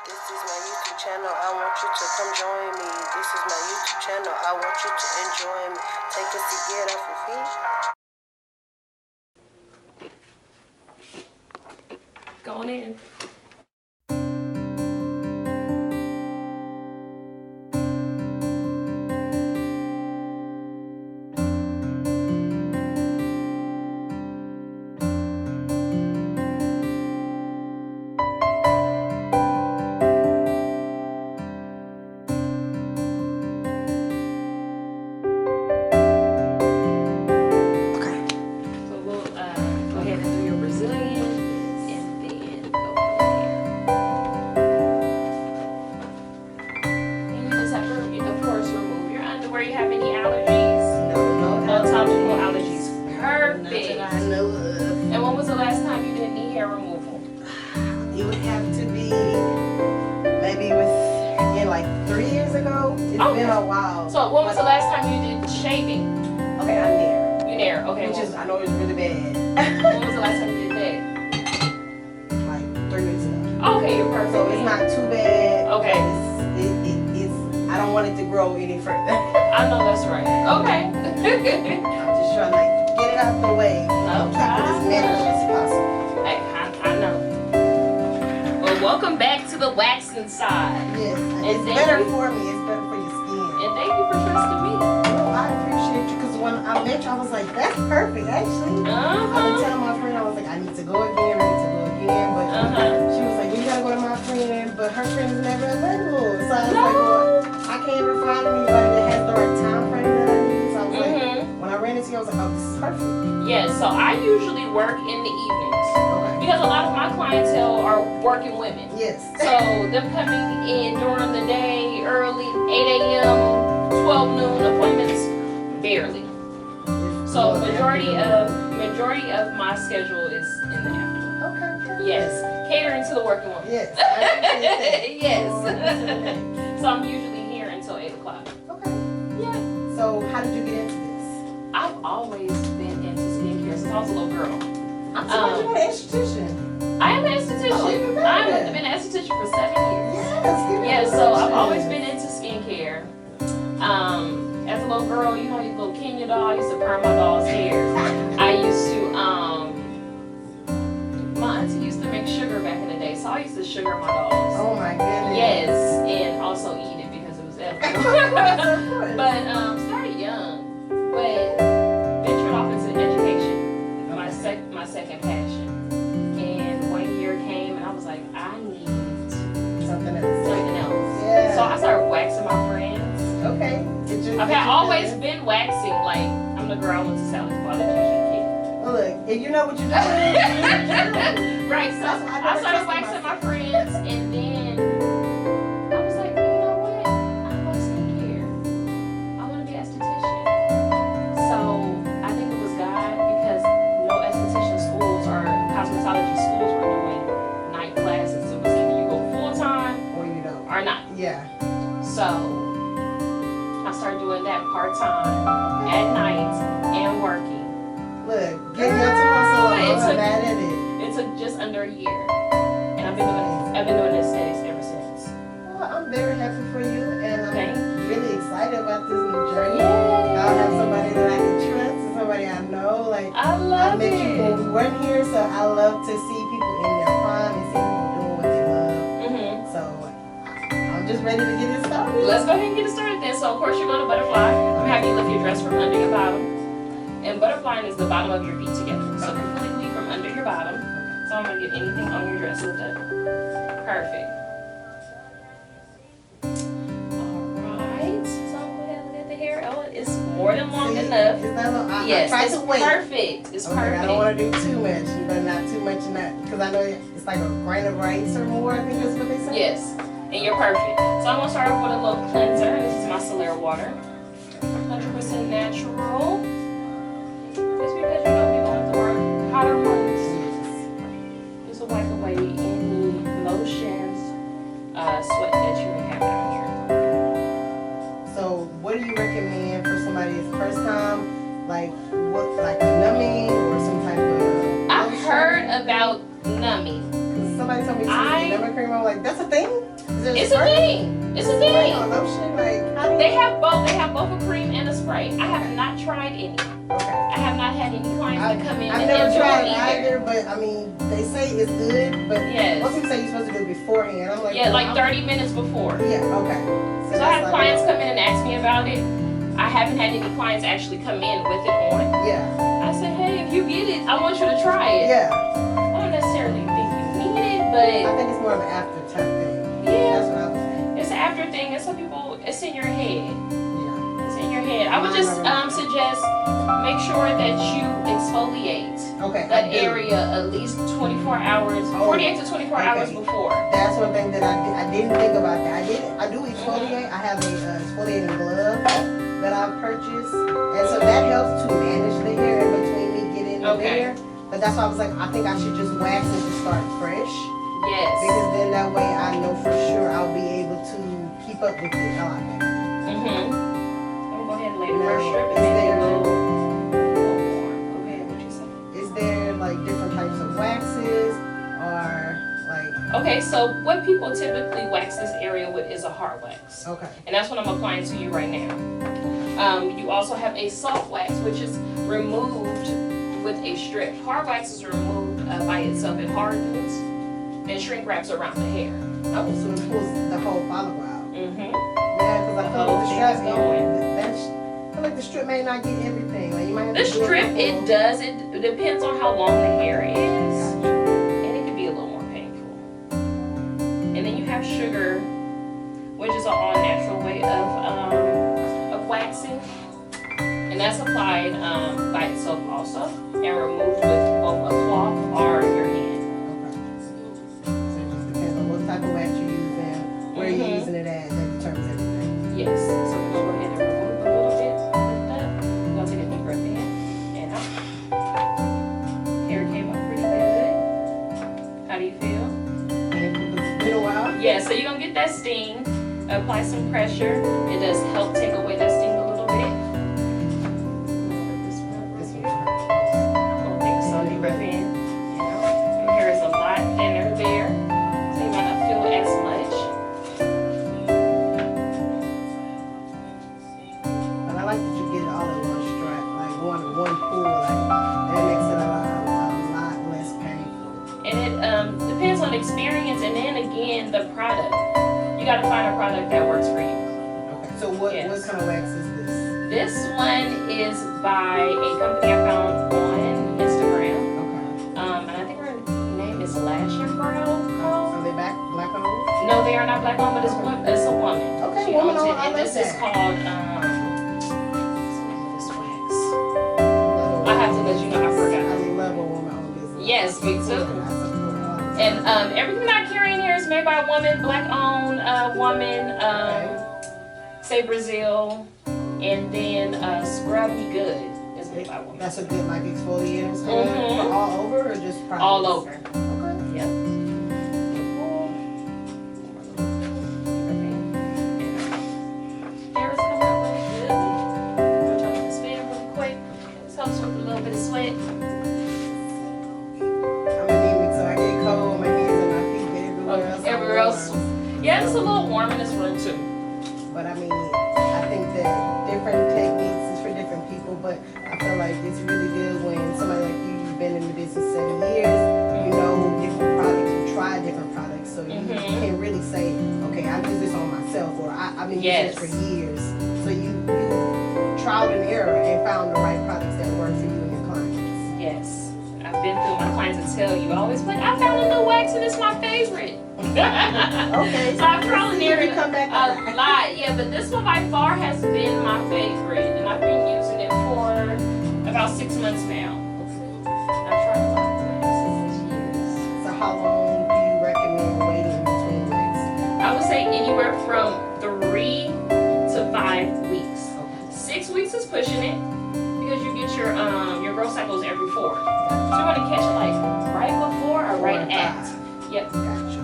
This is my YouTube channel. I want you to come join me. This is my YouTube channel. I want you to enjoy me. Take a seat, get off your feet. Going in. So when was the last time you did shaving? Okay, I'm there. You there? Okay. Which is, I know it's really bad. When was the last time you did that? Like 3 weeks ago. Okay, you're perfect. So it's not too bad. Okay. It's I don't want it to grow any further. I know that's right. Okay. I'm just trying to get it out the way. Keep it as natural as possible. I know. Well, welcome back to the waxing side. Yes, it's better for me. It's better for your skin. And thank you for trusting me. Oh, I appreciate you because when I met you, I was like, that's perfect, actually. I've been telling my friend, I was like, I need to go again, but she was like, you gotta go to my friend, but her friend is never available. So I was like, well, I can't ever find anybody that has the right time frame that I need. So I was like, when I ran into you, I was like, oh, this is perfect. Yes, so I usually work in the evenings. Okay. Because a lot of my clientele are working women. Yes. So them coming in during the day, early, 8 a.m., 12 noon appointments, barely. So majority of my schedule is in the afternoon. Okay. Yes, catering to the working woman. Yes. Yes. So I'm usually here until 8 o'clock. Okay. Yeah. So how did you get into this? I've always been into skincare since I was a little girl. I'm sorry, you're an esthetician. I am an esthetician. Oh, I've been an esthetician for 7 years. Yes, so I've always been into skincare. As a little girl, you know, your little Kenya doll, I used to perm my doll's hair. I used to, my auntie used to make sugar back in the day, so I used to sugar my dolls. Oh my goodness. Yes, and also eat it because it was edible. But started young, but ventured off into education, my second passion. And 1 year came, and I was like, I need something else. Yeah. So I started waxing my friends. Okay. I've always been waxing. Like, I'm the girl I went to Sally's Biology kid. Look, if you know what you're doing. Right. So I started waxing my friends, and then I was like, you know what? I love skincare. I want to be an esthetician. So I think it was God, because no esthetician schools or cosmetology schools were doing night classes. So it was either you go full time or you don't. Or not. Yeah. So I started doing that part-time at night and working. Look, get your tongue so mad at it. It took just under a year, and I've been doing aesthetics ever since. Well, I'm very happy for you, and I'm really excited about this new journey. Yay. I'll have somebody that I can trust, and somebody I know. Like I love met you when we weren't here, so I love to see people in their prime and see people doing what they love. So I'm just ready to get it started. Let's go ahead and get it started then. So of course you're going to butterfly. I'm gonna have you lift your dress from under your bottom. And butterflying is the bottom of your feet together. So completely from under your bottom. So I'm going to get anything on your dress lift up. Perfect. Alright. So go ahead and look at the hair. Oh, it's more than long enough. It's not long. Yes, it's perfect. It's perfect. I don't want to do too much, but not too much because I know it's like a grain of rice or more, I think that's what they say. Yes. And you're perfect. So I'm going to start off with a little cleanser. This is my Solera water. 100% natural. Just because you know people have to work hotter months. Just to wipe away any lotions, sweat that you may have down your throat. So what do you recommend for somebody's first time? Like what, like a numbing or some type of I've heard about numbing. Somebody told me to use the number cream. I'm like, that's a thing? It's a thing. It's a Spray thing. on lotion? Like, how do you... They have both. They have both a cream and a spray. I have not tried any. Okay. I have not had any clients that come in I've and never enjoy tried it it either. either, but I mean, they say it's good, but Yes. most people say you're supposed to do it beforehand. I'm like, Yeah, like I'm- 30 minutes before. Yeah, okay. So I have clients come in and ask me about it. I haven't had any clients actually come in with it on. Yeah. I said, hey, if you get it, I want you to try it. Yeah. I don't necessarily think you need it, I but think it's more of an after type thing. yeah, That's what I was saying. it's an after thing. And some people, it's in your head. Yeah. It's in your head. I would just suggest make sure that you exfoliate Okay. that I do. area at least 24 hours, 48 to 24 hours Okay. before. That's one thing that I didn't think about. That I do exfoliate. I have a exfoliating glove that I purchased, and so that helps to manage the hair in between me getting the Okay. hair. But that's why I was like, I think I should just wax and just start fresh, Yes. because then that way I know for sure I'll be able to keep up with it a lot better. Mm-hmm. I'm gonna go ahead and lay the Now, first strip and is make it there- a little warm. Go ahead, what you say? Is there like different types of waxes, or like Okay, so what people typically wax this area with is a hard wax. okay, And that's what I'm applying to you right now. You also have a soft wax, which is removed with a strip. Hard wax is removed by itself. It hardens and shrink wraps around the hair. oh, so it pulls the whole follicle out. Mm-hmm. Yeah, because I feel whole like the thing strap is going. I feel like the strip may not get everything. Like you might have The to do strip, it it does. It depends on how long the hair is. And it can be a little more painful. And then you have sugar, which is an all-natural way of waxing. And that's applied by itself also, and removed with both a cloth or your hand. Okay. So it just depends on what type of wax you're using, where you're Mhm. using it at, that determines everything. Yes, so we're gonna go ahead and remove a little bit of that. I'm gonna take a deep breath in and out. Hair came up pretty good. How do you feel? And it's been a while. Yeah, so you're gonna get that sting, apply some pressure. It does help take away that sting a little bit. This one. I don't think so. Deep breath in and out. Your hair is a lot thinner there, so you might not feel as much. But I like that you get it all in one strap, like one pull, like that makes it a lot less painful. And it depends on experience, and then again, the product. You gotta find a product that works for you. Okay. So what Yes. kind of wax is this? This one is by a company I found on Instagram. Okay. And I think her name is Lash and Brow. Are they black owned? No, they are not black owned, but it's a woman. Okay, She woman owns it, owned, I and like this is that. called this wax. I have to let you know. I forgot. I love a woman-owned business. Yes, me too. I support it all the time. And everything I carry in here is made by a woman, black owned woman. Say Brazil, and then Scrub Me Good is made by a woman. That's a good like exfoliator Mhm. for all over or just products? All over. Okay. Yep. Hair is coming out really good. I'm trying to this fan really quick. This helps with a little bit of sweat. I'm anemic, so I get cold. My hands and my feet get everywhere else. I'm Everywhere else. warm. Yeah, it's a little warm in this room too. But I mean, I think that different techniques is for different people. But I feel like it's really good when somebody like you, you've been in the business 7 years, you know different products, you try different products, so you Mhm. can really say, okay, I use this on myself, or I've been using Yes. this for years. So you trial and error and found the right products that work for you and your clients. Yes. I've been through my clients that tell you always like, I found a new wax and it's my favorite. Okay. So I've trial and error You come back a lot, yeah, but this one by far has been my favorite, and I've been using it for about 6 months now. I've tried a lot of waxes years. So how long do you recommend waiting in between waxes? I would say anywhere from 3 to 5 weeks. 6 weeks is pushing it because you get your growth cycles every 4. So you want to catch it like right before or right 4 to at. 5. Yep. Gotcha.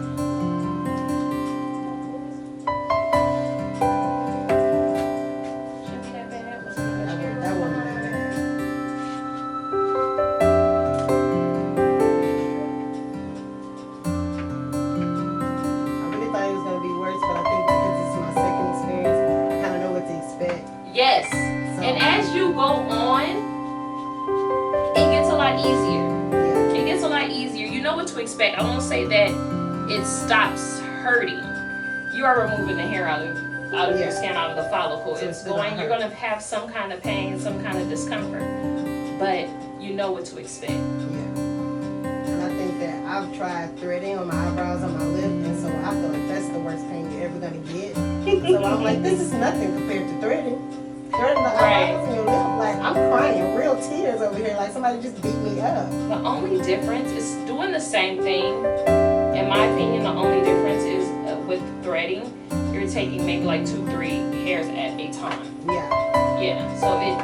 Shouldn't be that bad. Wasn't that much hair. That wasn't that bad. I what to expect. I won't say that it stops hurting. You are removing the hair out of your skin, out of the follicle. So you're going to have some kind of pain, some kind of discomfort, but you know what to expect. Yeah. And I think that I've tried threading on my eyebrows, on my lip, and so I feel like that's the worst pain you're ever going to get. So I'm like, this is nothing compared to threading. Threading the eyebrows in your lip, like I'm crying real tears over here, like somebody just beat me up. The only difference is doing the same thing. In my opinion, the only difference is with threading, you're taking maybe like 2-3 hairs at a time. Yeah. Yeah, so it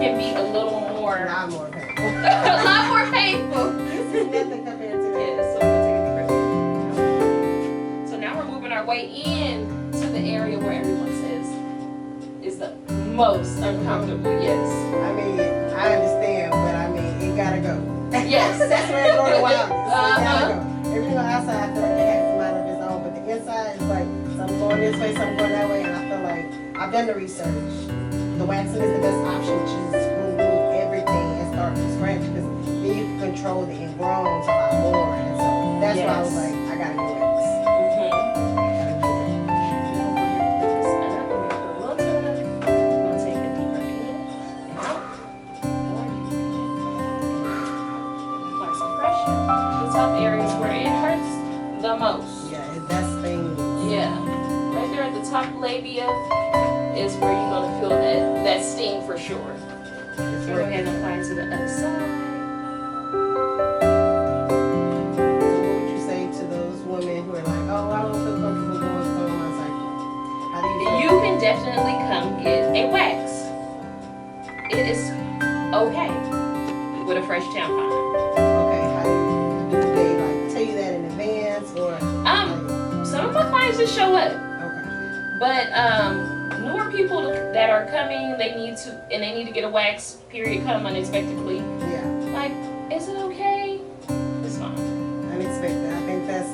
can be a little more. A lot more painful. A lot more painful. This is nothing compared to that. Yeah, so we'll take a deep breath. So now we're moving our way in to the area where everyone says is the most uncomfortable. Yes. I mean, I understand, but I mean, it gotta go. Yes. That's where it goes the wildest. It gotta go. Everything on the outside, I feel like it has a mind of its own, but the inside is like, some going this way, some going that way, and I feel like I've done the research. The waxing is the best option. Just remove everything and start from scratch, because then you can control the ingrowns a lot more. And so that's why I was like, I gotta do wax. Areas where it hurts the most. Yeah, that's thing. Yeah, right there at the top labia is where you're gonna feel that sting for sure. So go ahead and apply it to the other side. So what would you say to those women who are like, oh, I don't feel comfortable going through my cycle? How do you? You can definitely come get a wax. It is okay with a fresh tampon. Okay, how do they like tell you that in advance or? Some of my clients just show up. Okay. But newer people that are coming, they need to get a wax. Period. Come unexpectedly. Yeah. Like, is it okay? It's fine. Unexpected. I think that's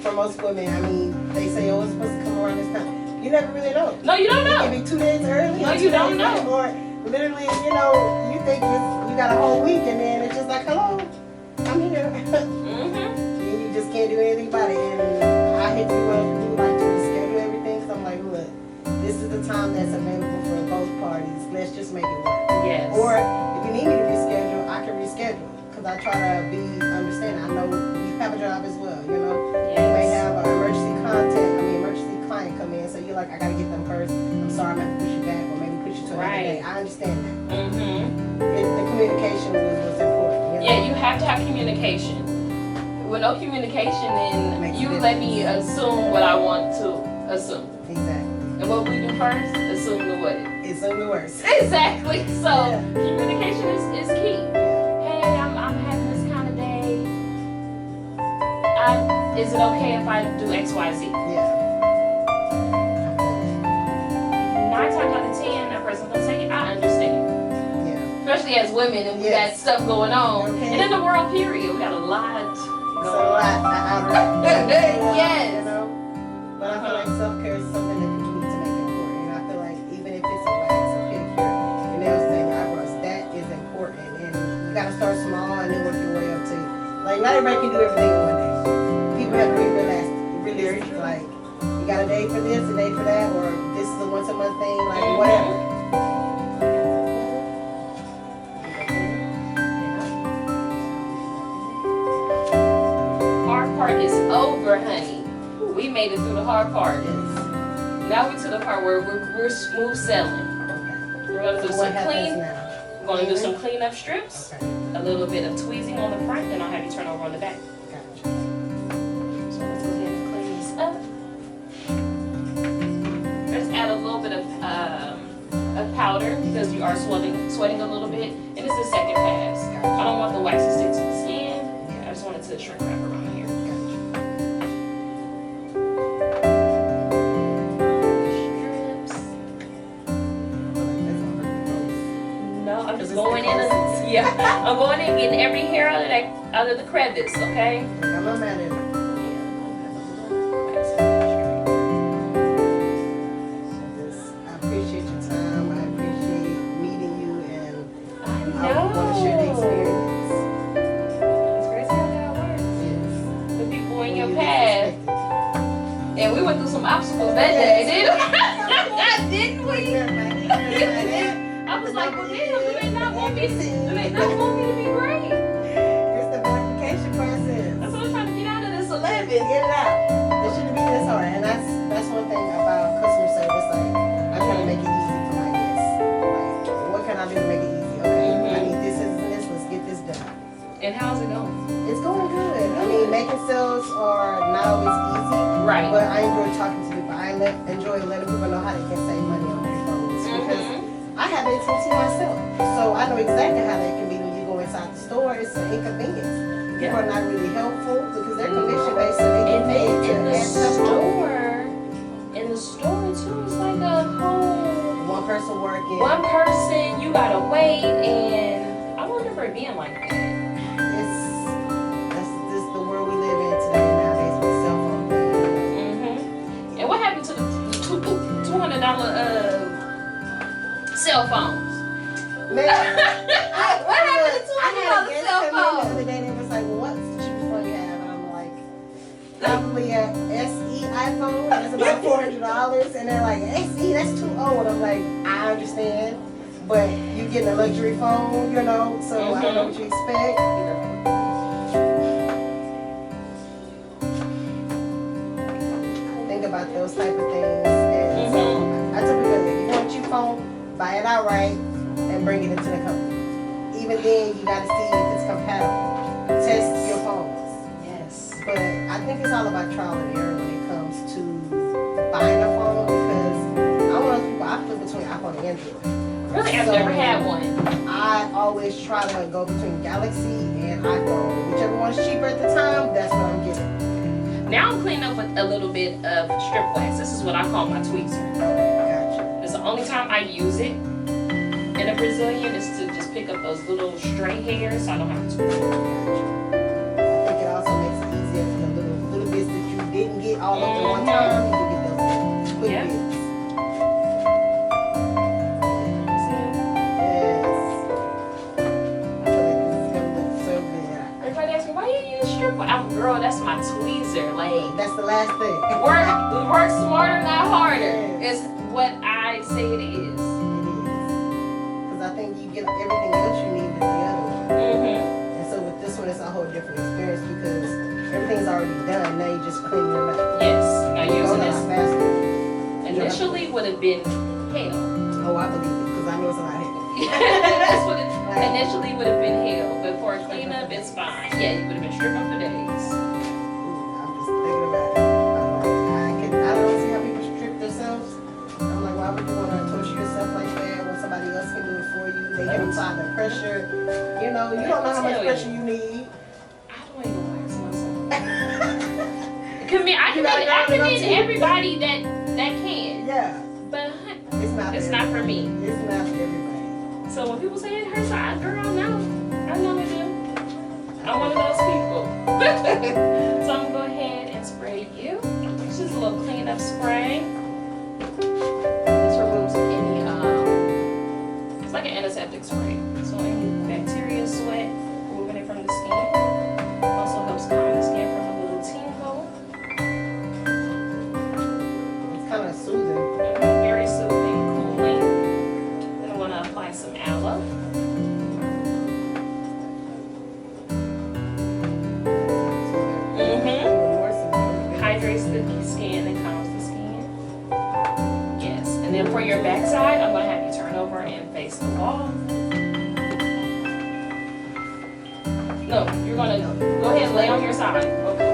for most women. I mean, they say, oh, it's supposed to come around this time. You never really know. No, you don't know. It could be 2 days early. No, or 2 you don't days know. late, or literally, you think you got a whole week, and then it's just like, hello, I'm here. Mm-hmm. And you just can't do anything about it. And I hate people who like to reschedule everything. So I'm like, look, this is the time that's available for both parties. Let's just make it work. Yes. Or if you need me to reschedule, I can reschedule. Because I try to be understanding. I know you have a job as well, you know. Yes. You may have an emergency client come in. So you're like, I got to get them first. I'm sorry, I'm going to push you back. Or maybe push you to another day. I understand that. Mm-hmm. The communication was important. You know? Yeah, you have to have communication. With no communication, then you let me assume what I want to assume. Exactly. And what we do first, assume the what? Assume the worst. Exactly. So Yeah. communication is key. Hey, I'm having this kind of day. Is it okay if I do X, Y, Z? Yeah. 9 times out of 10, that person will say, I understand. Yeah. Especially as women, and we got stuff going on. Okay. And in the world, period, we got a lot So going on. Yes. You know? But I feel like self-care is something that people need to make important. And I feel like even if it's a wax, a pedicure, your nails, thing, eyebrows, that is important. And you gotta start small and then work your way up to, like, not everybody can do everything in one day. People have to be realistic. Like, you got a day for this, a day for that, or this is a once a month thing, like whatever. Part is over, honey. We made it through the hard part. Now we're to the part where we're smooth sailing. We're gonna do some clean. We're gonna do some cleanup strips, a little bit of tweezing on the front, then I'll have you turn over on the back. Gotcha. So let's go ahead and clean these up. Just add a little bit of powder because you are sweating a little bit, and it's the second pass. I don't want the wax to stick to the skin. I just want it to shrink wrap around here. I'm just going in. I'm going in getting every hair out of the crevice. Okay. I'm not mad at it. I appreciate your time. I appreciate meeting you, and I want to share the experience. It's crazy how that works. Yes. And we went through some obstacles that day, didn't we? I was like, well, damn, do they not want me to be great? It's the verification process. That's what I'm trying to get out of this 11. Get it out. It shouldn't be this hard. And that's one thing about customer service. Like, I'm trying to make it easy for my guests. Like, what can I do to make it easy? Okay, I need this and this. Let's get this done. And how's it going? It's going good. I mean, making sales are not always easy. Right. But I enjoy talking to people. I enjoy letting people know how they can save money on their phones. Because I have AT&T myself. So I know exactly how that can be when you go inside the store. It's an inconvenience. People are not really helpful because they're commission based, so they get paid to add stuff. In the store too, it's like a whole One person working. one person, you gotta wait, and I don't remember it being like that. That's just the world we live in today nowadays with cell phone. And what happened to the $200 cell phones? Man, What happened to I had a $200 guest cell come in the phone? other day and it was like, well, what's the cheapest phone you have? And I'm like, probably a SE iPhone. And it's about $400. And they're like, SE, that's too old. I'm like, I understand. But you getting a luxury phone, you know, so I don't know what you expect. Think about those type of things. And so I tell people, if you want a cheap phone, buy it outright and bring it into the company. Even then, you gotta see if it's compatible. Test your phones. Yes. But I think it's all about trial and error when it comes to buying a phone because I'm one of those people, I flip between iPhone and Android. Really, I've never had one. I always try to go between Galaxy and iPhone. Whichever one's cheaper at the time, that's what I'm getting. Now I'm cleaning up with a little bit of strip wax. This is what I call my tweezer. Gotcha. It's the only time I use it in a Brazilian is to just pick up those little stray hairs so I don't have to. Gotcha. I think it also makes it easier for the little bits that you didn't get all of at one time. You can get those quick Yep. bits. Girl, that's my tweezer. Like, That's the last thing. work smarter, not harder. Yes. Is what I say it is. Because I think you get everything else you need with the other one. And so with this one, it's a whole different experience because everything's already done. Now you just clean them up. Yes. Now using Goes a lot this faster. initially would have been hell. Oh, I believe it because I know it's a lot heavier. That's what it initially would have been hell. But for a cleanup, it's fine. Yeah, you would have been stripping for days. I'm just thinking about it. I'm like, I don't see how people strip themselves. I'm like, why would you want to torture yourself like that when somebody else can do it for you? They can apply the pressure. You know, you don't know how much pressure you need. I don't even wax myself. I commend everybody that can. Yeah. But It's not for me. It's not for everybody. So when people say it hurts, girl, no. I know it do. I'm one of those people. So I'm gonna go ahead and spray you. It's just a little cleanup spray. This removes any, it's like an antiseptic spray. So any bacteria, sweat, removing it from the skin. Also helps calm the skin from a little tingle. It's kind of soothing. Very soothing, cooling. Then I want to apply some aloe. Hydrates the skin and calms the skin. Yes. And then for your backside, I'm going to have you turn over and face the wall. No, you're going to go ahead and lay on your side. Okay.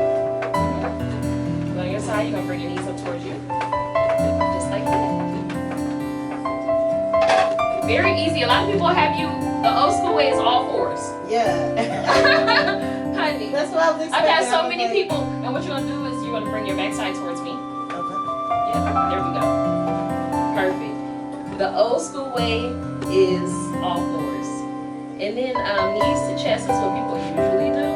Lay on your side. You're going to bring your knees up towards you. Just like that. Very easy. A lot of people have you, the old school way is all fours. Yeah. Honey. That's what I was expecting. I've had so many people, and what you're going to do is you're going to bring your backside towards me. Okay. Yeah, there we go. Perfect. The old school way is all fours. And then knees to chest is what people usually do.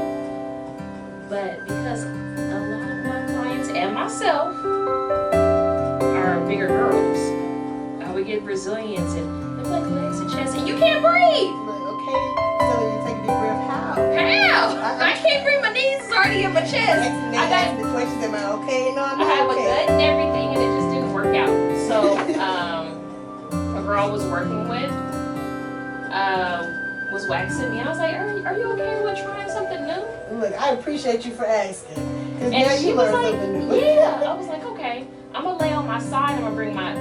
But because a lot of my clients and myself are bigger girls, I would get Brazilians and they're like legs to chest and you can't breathe. Like, okay, so you take a deep breath. How? How? I can't breathe. My knees is already in my chest. I got the questions. Am I okay? No, I'm I not have okay. a gut was working with was waxing me. I was like, are you okay with trying something new? Look, I appreciate you for asking. Because And now she you was learned like, something new. yeah. I was like, okay. I'm gonna lay on my side. I'm gonna bring my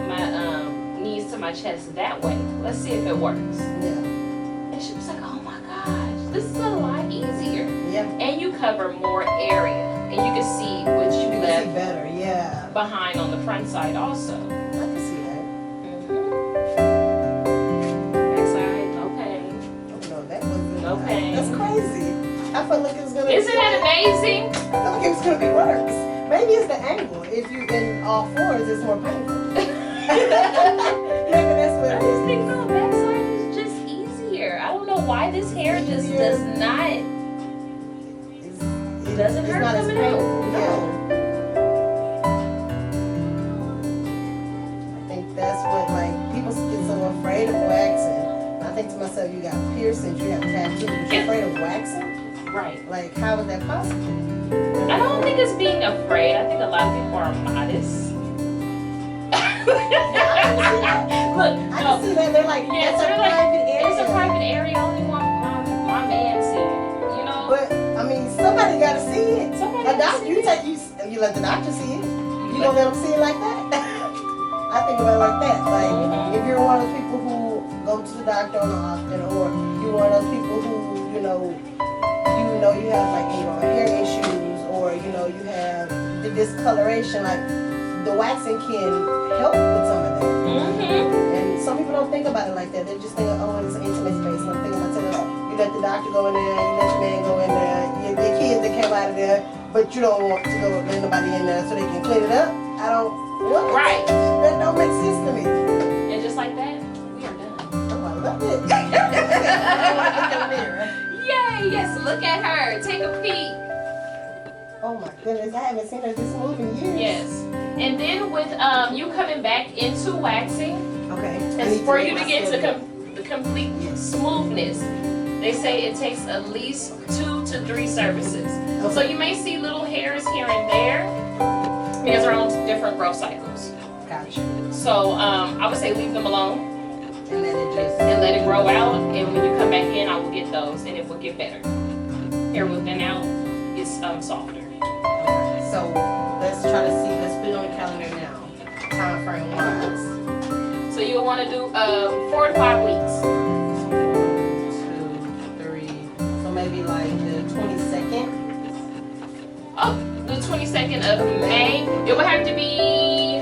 knees to my chest that way. Let's see if it works. Yeah. And she was like, oh my gosh, this is a lot easier. Yeah. And you cover more area, and you can see what you You can left see better, yeah. behind on the front side also. I can see that. Backside, no pain. Oh, no, that wasn't. No pain. That's crazy. I felt like it was gonna. Isn't that amazing? I felt like it was gonna be worse. Maybe it's the angle. If you in all fours, it's more painful. Maybe that's what I it just is. think no, backside is just easier. I don't know why this hair just Easier. does not. It doesn't hurt not as coming out. painful. No. Yeah. I think that's what like people get so afraid of waxing. I think to myself, you got piercings, you have tattoos, but you're afraid of waxing. Right. Like, how is that possible? I don't think it's being afraid. I think a lot of people are modest. Look, I can see that. They're like, Yeah, that's so a they're like, private area. it's a private area. Only my man see it. You know. But I mean, somebody got to see it. Somebody A gotta doctor, see you let the doctor see it. You gonna let them see it like that? I think about it like that. Like, if you're one of those people who go to the doctor often, or you're one of those people who, you know you have like hair issues, or you have the discoloration. Like, the waxing can help with some of that. And some people don't think about it like that. They just think, oh, it's an intimate space. And I'm thinking myself, you let the doctor go in there, you let your man go in there, your kids that came out of there, but you don't want to go let nobody in there so they can clean it up. I don't. What? Right. That don't make sense to me. And just like that, we are done. Oh, I love it. I want to look in the mirror. Yay! Yes, look at her. Take a peek. Oh my goodness, I haven't seen her this smooth in years. Yes. And then with you coming back into waxing, Okay. it's for you to get to the complete smoothness. They say it takes at least 2 to 3 services. So you may see little hairs here and there because they're on different growth cycles. Gotcha. So I would say leave them alone And then it just. and let it grow out. And when you come back in, I will get those and it will get better. Hair will thin out. It's softer. So let's try to see. Let's put it on the calendar now. Time frame wise. So you will want to do 4 to 5 weeks. 2, 3. So maybe like the 22nd. Oh, the 22nd of May. It will have to be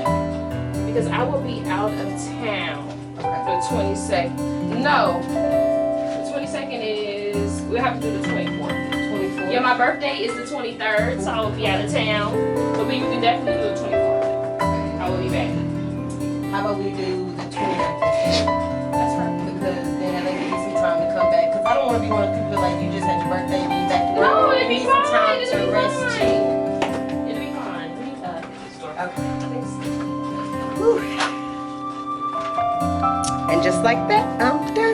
because I will be out of town. Okay. The 22nd. No, the 22nd is we'll have to do the 24th. 24th. Yeah, my birthday is the 23rd, so I will be out of town. But we can definitely do the 24th. Okay. I will be back. How about we do the 29th? That's right. Because then that'll give you some time to come back. Because I don't want to be one of the people like you just had your birthday and you back to work. No, it'll be You need some fine. time It'll to be rest fine. too. It'll be fine. We hit the store. Okay. Whew. And just like that, I'm done.